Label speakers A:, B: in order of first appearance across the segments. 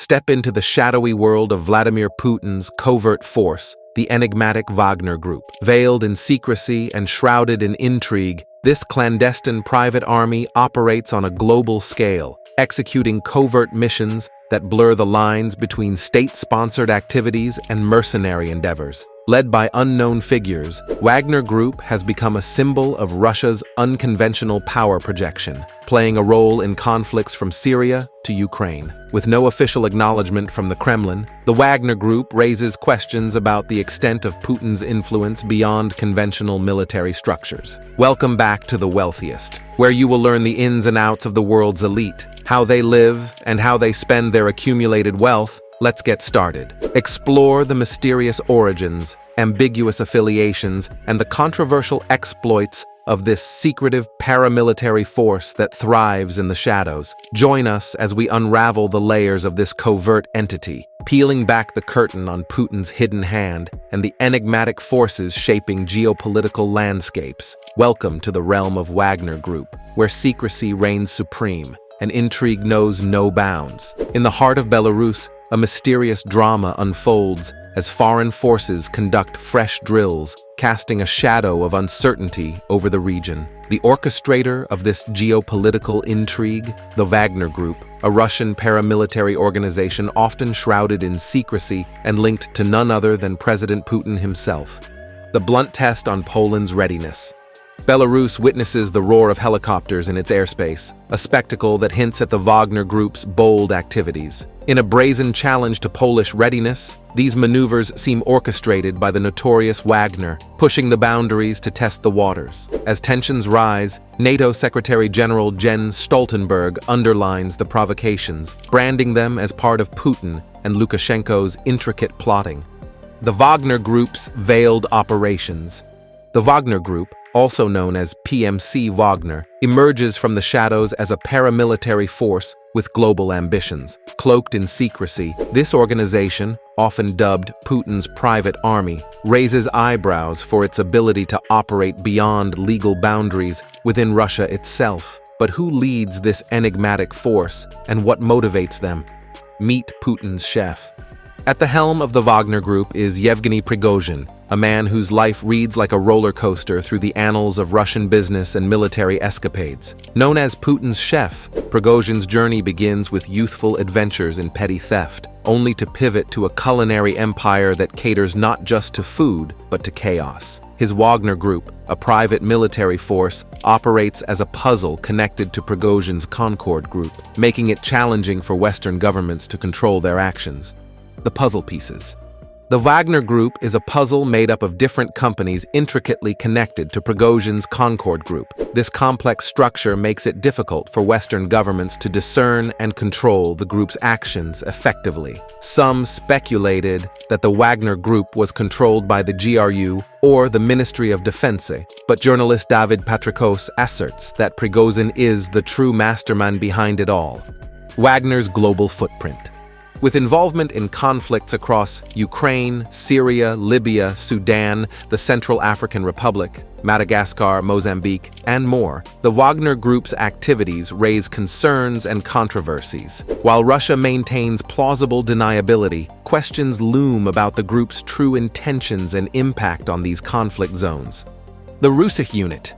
A: step into the shadowy world of Vladimir Putin's covert force, the enigmatic Wagner Group. Veiled in secrecy and shrouded in intrigue, this clandestine private army operates on a global scale, executing covert missions that blur the lines between state-sponsored activities and mercenary endeavors. Led by unknown figures, Wagner Group has become a symbol of Russia's unconventional power projection, playing a role in conflicts from Syria to Ukraine. With no official acknowledgment from the Kremlin, the Wagner Group raises questions about the extent of Putin's influence beyond conventional military structures. Welcome back to The Wealthiest, where you will learn the ins and outs of the world's elite, how they live, and how they spend their accumulated wealth. Let's get started. Explore the mysterious origins, ambiguous affiliations, and the controversial exploits of this secretive paramilitary force that thrives in the shadows. Join us as we unravel the layers of this covert entity, peeling back the curtain on Putin's hidden hand and the enigmatic forces shaping geopolitical landscapes. Welcome to the realm of Wagner Group, where secrecy reigns supreme and intrigue knows no bounds. In the heart of Belarus, a mysterious drama unfolds as foreign forces conduct fresh drills, casting a shadow of uncertainty over the region. The orchestrator of this geopolitical intrigue, the Wagner Group, a Russian paramilitary organization often shrouded in secrecy and linked to none other than President Putin himself. The blunt test on Poland's readiness. Belarus witnesses the roar of helicopters in its airspace, a spectacle that hints at the Wagner Group's bold activities. In a brazen challenge to Polish readiness, these maneuvers seem orchestrated by the notorious Wagner, pushing the boundaries to test the waters. As tensions rise, NATO Secretary General Jens Stoltenberg underlines the provocations, branding them as part of Putin and Lukashenko's intricate plotting. The Wagner Group's veiled operations. The Wagner Group, also known as PMC Wagner, emerges from the shadows as a paramilitary force with global ambitions. Cloaked in secrecy, this organization, often dubbed Putin's private army, raises eyebrows for its ability to operate beyond legal boundaries within Russia itself. But who leads this enigmatic force, and what motivates them? Meet Putin's chef. At the helm of the Wagner Group is Yevgeny Prigozhin, a man whose life reads like a roller coaster through the annals of Russian business and military escapades. Known as Putin's chef, Prigozhin's journey begins with youthful adventures in petty theft, only to pivot to a culinary empire that caters not just to food, but to chaos. His Wagner Group, a private military force, operates as a puzzle connected to Prigozhin's Concord Group, making it challenging for Western governments to control their actions. The puzzle pieces. The Wagner Group is a puzzle made up of different companies intricately connected to Prigozhin's Concord Group. This complex structure makes it difficult for Western governments to discern and control the group's actions effectively. Some speculated that the Wagner Group was controlled by the GRU or the Ministry of Defense, but journalist David Patrikos asserts that Prigozhin is the true mastermind behind it all. Wagner's global footprint. With involvement in conflicts across Ukraine, Syria, Libya, Sudan, the Central African Republic, Madagascar, Mozambique, and more, the Wagner Group's activities raise concerns and controversies. While Russia maintains plausible deniability, questions loom about the group's true intentions and impact on these conflict zones. The Russo Unit.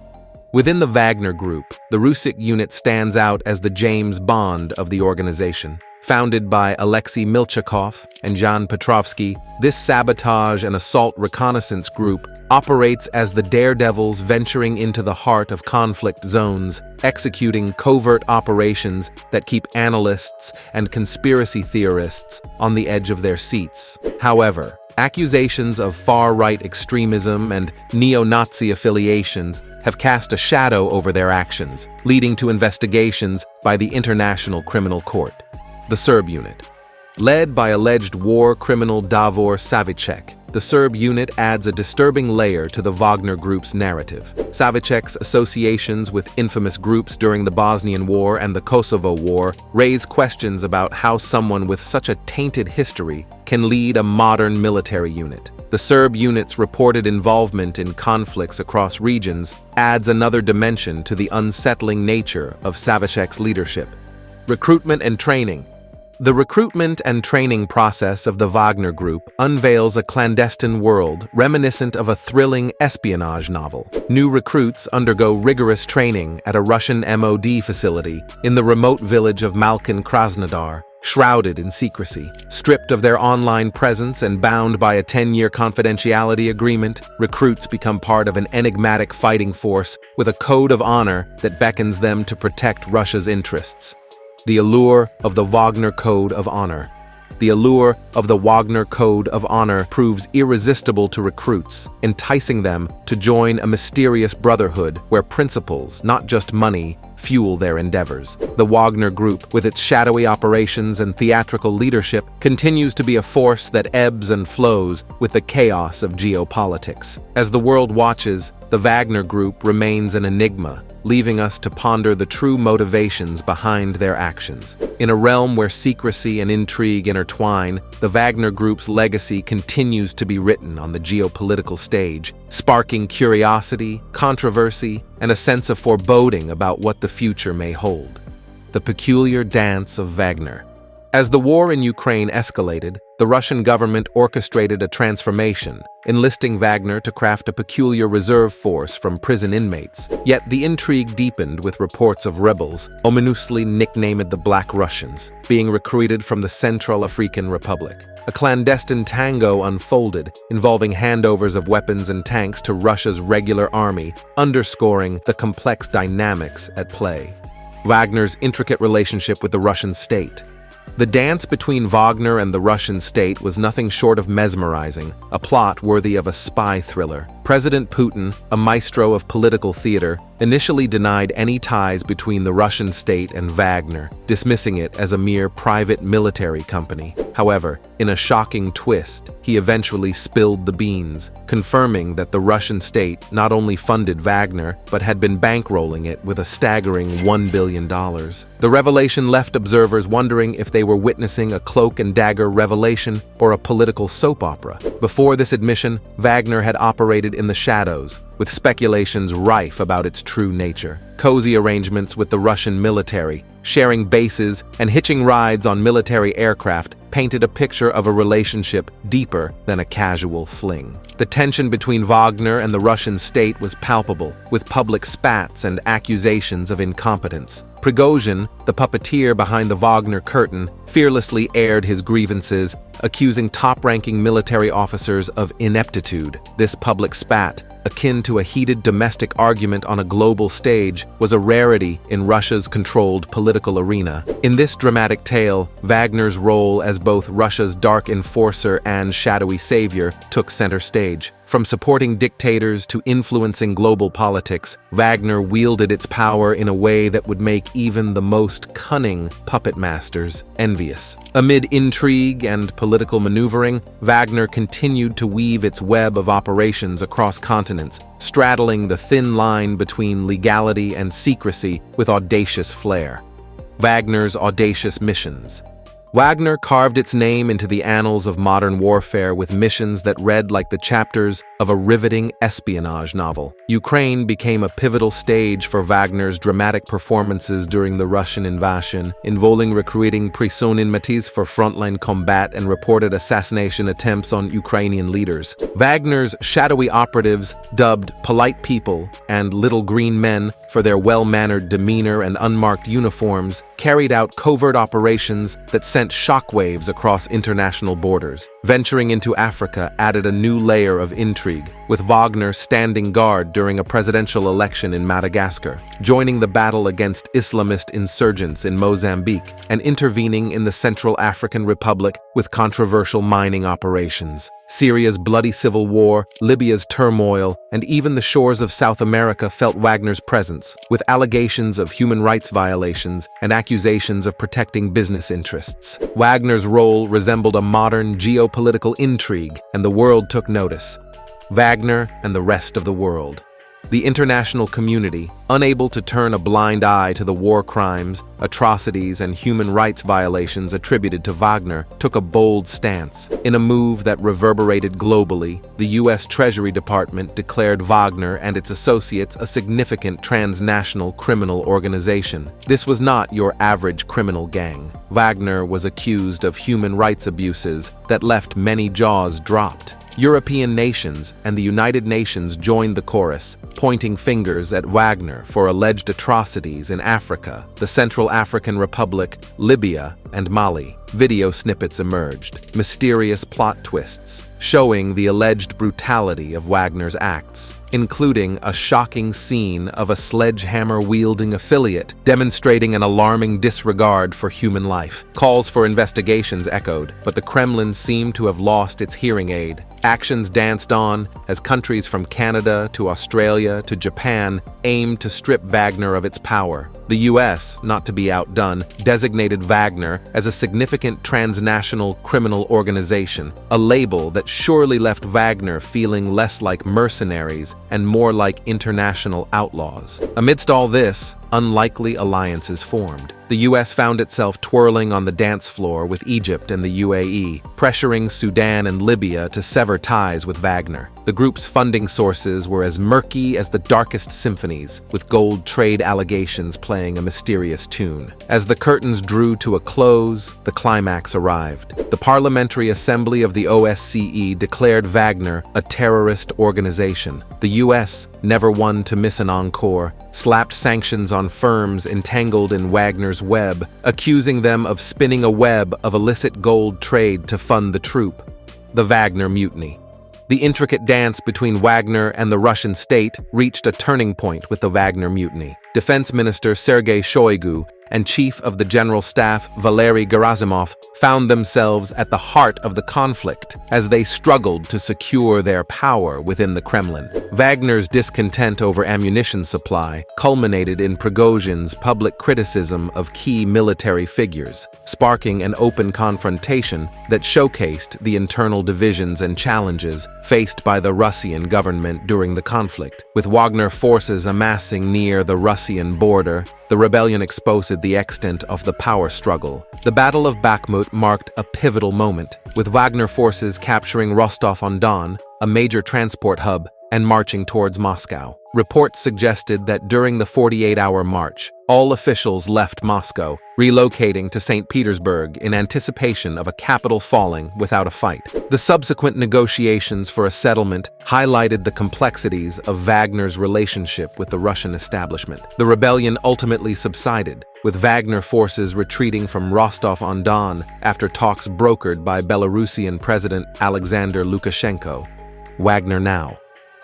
A: Within the Wagner Group, the Russo Unit stands out as the James Bond of the organization. Founded by Alexei Milchakov and Jan Petrovsky, this sabotage and assault reconnaissance group operates as the daredevils venturing into the heart of conflict zones, executing covert operations that keep analysts and conspiracy theorists on the edge of their seats. However, accusations of far-right extremism and neo-Nazi affiliations have cast a shadow over their actions, leading to investigations by the International Criminal Court. The Serb Unit. Led by alleged war criminal Davor Savicek, the Serb unit adds a disturbing layer to the Wagner Group's narrative. Savicek's associations with infamous groups during the Bosnian War and the Kosovo War raise questions about how someone with such a tainted history can lead a modern military unit. The Serb unit's reported involvement in conflicts across regions adds another dimension to the unsettling nature of Savicek's leadership. Recruitment and training. The recruitment and training process of the Wagner Group unveils a clandestine world reminiscent of a thrilling espionage novel. New recruits undergo rigorous training at a Russian MOD facility in the remote village of Malkin Krasnodar, shrouded in secrecy. Stripped of their online presence and bound by a 10-year confidentiality agreement, recruits become part of an enigmatic fighting force with a code of honor that beckons them to protect Russia's interests. The allure of the Wagner Code of Honor. The allure of the Wagner Code of Honor proves irresistible to recruits, enticing them to join a mysterious brotherhood where principles, not just money, fuel their endeavors. The Wagner Group, with its shadowy operations and theatrical leadership, continues to be a force that ebbs and flows with the chaos of geopolitics. As the world watches, the Wagner Group remains an enigma, leaving us to ponder the true motivations behind their actions. In a realm where secrecy and intrigue intertwine, the Wagner Group's legacy continues to be written on the geopolitical stage, sparking curiosity, controversy, and a sense of foreboding about what the future may hold. The peculiar dance of Wagner. As the war in Ukraine escalated, the Russian government orchestrated a transformation, enlisting Wagner to craft a peculiar reserve force from prison inmates. Yet the intrigue deepened with reports of rebels, ominously nicknamed the Black Russians, being recruited from the Central African Republic. A clandestine tango unfolded, involving handovers of weapons and tanks to Russia's regular army, underscoring the complex dynamics at play. Wagner's intricate relationship with the Russian state. The dance between Wagner and the Russian state was nothing short of mesmerizing, a plot worthy of a spy thriller. President Putin, a maestro of political theater, initially denied any ties between the Russian state and Wagner, dismissing it as a mere private military company. However, in a shocking twist, he eventually spilled the beans, confirming that the Russian state not only funded Wagner, but had been bankrolling it with a staggering $1 billion. The revelation left observers wondering if they were witnessing a cloak and dagger revelation or a political soap opera. Before this admission, Wagner had operated in the shadows, with speculations rife about its true nature. Cozy arrangements with the Russian military, sharing bases and hitching rides on military aircraft, painted a picture of a relationship deeper than a casual fling. The tension between Wagner and the Russian state was palpable, with public spats and accusations of incompetence. Prigozhin, the puppeteer behind the Wagner curtain, fearlessly aired his grievances, accusing top-ranking military officers of ineptitude. This public spat, akin to a heated domestic argument on a global stage, was a rarity in Russia's controlled political arena. In this dramatic tale, Wagner's role as both Russia's dark enforcer and shadowy savior took center stage. From supporting dictators to influencing global politics, Wagner wielded its power in a way that would make even the most cunning puppet masters envious. Amid intrigue and political maneuvering, Wagner continued to weave its web of operations across continents, straddling the thin line between legality and secrecy with audacious flair. Wagner's audacious missions. Wagner carved its name into the annals of modern warfare with missions that read like the chapters of a riveting espionage novel. Ukraine became a pivotal stage for Wagner's dramatic performances during the Russian invasion, involving recruiting prisonniers for frontline combat and reported assassination attempts on Ukrainian leaders. Wagner's shadowy operatives, dubbed polite people and little green men for their well-mannered demeanor and unmarked uniforms, carried out covert operations that sent shockwaves across international borders. Venturing into Africa added a new layer of intrigue, with Wagner standing guard during a presidential election in Madagascar, joining the battle against Islamist insurgents in Mozambique, and intervening in the Central African Republic with controversial mining operations. Syria's bloody civil war, Libya's turmoil, and even the shores of South America felt Wagner's presence, with allegations of human rights violations and accusations of protecting business interests. Wagner's role resembled a modern geopolitical intrigue, and the world took notice. Wagner and the rest of the world. The international community, unable to turn a blind eye to the war crimes, atrocities, and human rights violations attributed to Wagner, took a bold stance. In a move that reverberated globally, the U.S. Treasury Department declared Wagner and its associates a significant transnational criminal organization. This was not your average criminal gang. Wagner was accused of human rights abuses that left many jaws dropped. European nations and the United Nations joined the chorus, pointing fingers at Wagner for alleged atrocities in Africa, the Central African Republic, Libya, and Mali. Video snippets emerged, mysterious plot twists, showing the alleged brutality of Wagner's acts, including a shocking scene of a sledgehammer-wielding affiliate demonstrating an alarming disregard for human life. Calls for investigations echoed, but the Kremlin seemed to have lost its hearing aid. Actions danced on as countries from Canada to Australia to Japan aimed to strip Wagner of its power. The U.S., not to be outdone, designated Wagner as a significant transnational criminal organization, a label that surely left Wagner feeling less like mercenaries and more like international outlaws. Amidst all this, unlikely alliances formed. The U.S. found itself twirling on the dance floor with Egypt and the UAE, pressuring Sudan and Libya to sever ties with Wagner. The group's funding sources were as murky as the darkest symphonies, with gold trade allegations playing a mysterious tune. As the curtains drew to a close, the climax arrived. The Parliamentary Assembly of the OSCE declared Wagner a terrorist organization. The U.S., never one to miss an encore, slapped sanctions on firms entangled in Wagner's web, accusing them of spinning a web of illicit gold trade to fund the troop. The Wagner Mutiny. The intricate dance between Wagner and the Russian state reached a turning point with the Wagner Mutiny. Defense Minister Sergei Shoigu and Chief of the General Staff Valery Gerasimov found themselves at the heart of the conflict as they struggled to secure their power within the Kremlin. Wagner's discontent over ammunition supply culminated in Prigozhin's public criticism of key military figures, sparking an open confrontation that showcased the internal divisions and challenges faced by the Russian government during the conflict. With Wagner forces amassing near the Russian border, the rebellion exposed the extent of the power struggle. The Battle of Bakhmut marked a pivotal moment, with Wagner forces capturing Rostov-on-Don, a major transport hub, and marching towards Moscow. Reports suggested that during the 48-hour march, all officials left Moscow, relocating to St. Petersburg in anticipation of a capital falling without a fight. The subsequent negotiations for a settlement highlighted the complexities of Wagner's relationship with the Russian establishment. The rebellion ultimately subsided, with Wagner forces retreating from Rostov-on-Don after talks brokered by Belarusian President Alexander Lukashenko. Wagner now.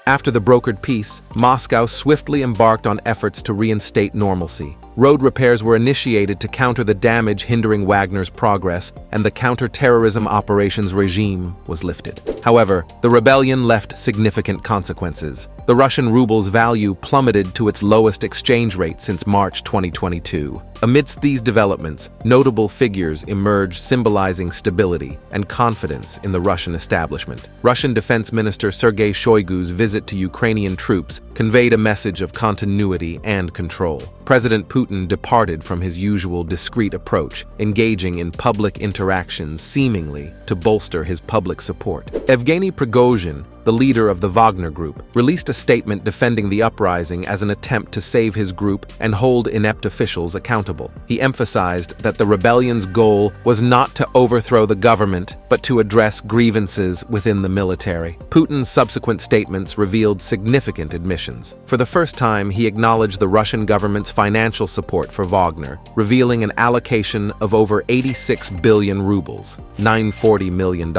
A: After the brokered peace, Moscow swiftly embarked on efforts to reinstate normalcy. Road repairs were initiated to counter the damage hindering Wagner's progress, and the counter-terrorism operations regime was lifted. However, the rebellion left significant consequences. The Russian ruble's value plummeted to its lowest exchange rate since March 2022. Amidst these developments, notable figures emerged symbolizing stability and confidence in the Russian establishment. Russian Defense Minister Sergei Shoigu's visit to Ukrainian troops conveyed a message of continuity and control. President Putin departed from his usual discreet approach, engaging in public interactions seemingly to bolster his public support. Yevgeny Prigozhin, the leader of the Wagner Group, released a statement defending the uprising as an attempt to save his group and hold inept officials accountable. He emphasized that the rebellion's goal was not to overthrow the government, but to address grievances within the military. Putin's subsequent statements revealed significant admissions. For the first time, he acknowledged the Russian government's financial support for Wagner, revealing an allocation of over 86 billion rubles, $940 million,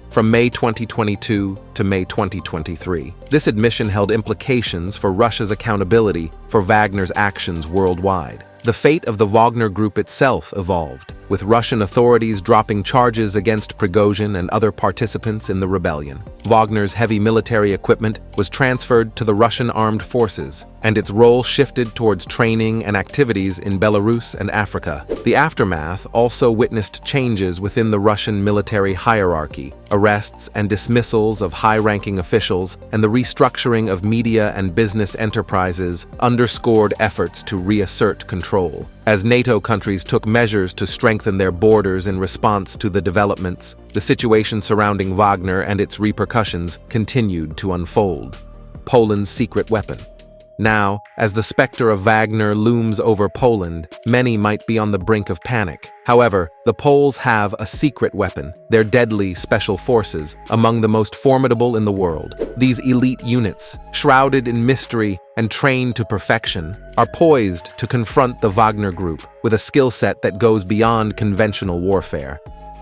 A: from May 2022 to May 2023. This admission held implications for Russia's accountability for Wagner's actions worldwide. the fate of the Wagner Group itself evolved, with Russian authorities dropping charges against Prigozhin and other participants in the rebellion. Wagner's heavy military equipment was transferred to the Russian armed forces, and its role shifted towards training and activities in Belarus and Africa. The aftermath also witnessed changes within the Russian military hierarchy, arrests and dismissals of high-ranking officials, and the restructuring of media and business enterprises underscored efforts to reassert control. As NATO countries took measures to strengthen their borders in response to the developments, the situation surrounding Wagner and its repercussions continued to unfold. Poland's secret weapon. Now, as the specter of Wagner looms over Poland, many might be on the brink of panic. However, the Poles have a secret weapon, their deadly special forces, among the most formidable in the world. These elite units, shrouded in mystery and trained to perfection, are poised to confront the Wagner Group with a skill set that goes beyond conventional warfare.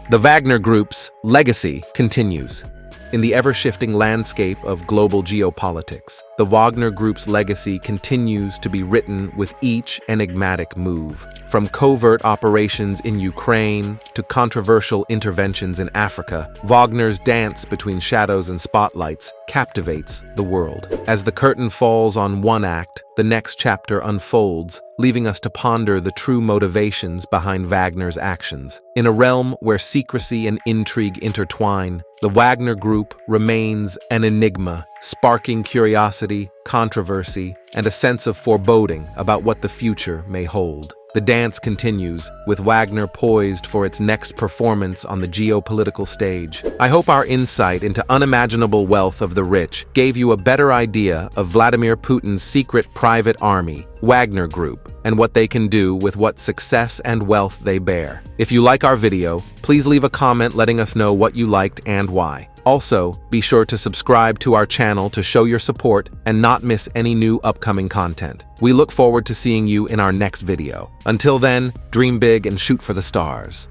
A: The Wagner Group's legacy continues. In the ever-shifting landscape of global geopolitics, the Wagner Group's legacy continues to be written with each enigmatic move. From covert operations in Ukraine to controversial interventions in Africa, Wagner's dance between shadows and spotlights captivates the world. As the curtain falls on one act, the next chapter unfolds, leaving us to ponder the true motivations behind Wagner's actions. In a realm where secrecy and intrigue intertwine, the Wagner Group remains an enigma, sparking curiosity, controversy, and a sense of foreboding about what the future may hold. The dance continues, with Wagner poised for its next performance on the geopolitical stage. I hope our insight into unimaginable wealth of the rich gave you a better idea of Vladimir Putin's secret private army, Wagner Group, and what they can do with what success and wealth they bear. If you like our video, please leave a comment letting us know what you liked and why. Also, be sure to subscribe to our channel to show your support and not miss any new upcoming content. We look forward to seeing you in our next video. Until then, dream big and shoot for the stars.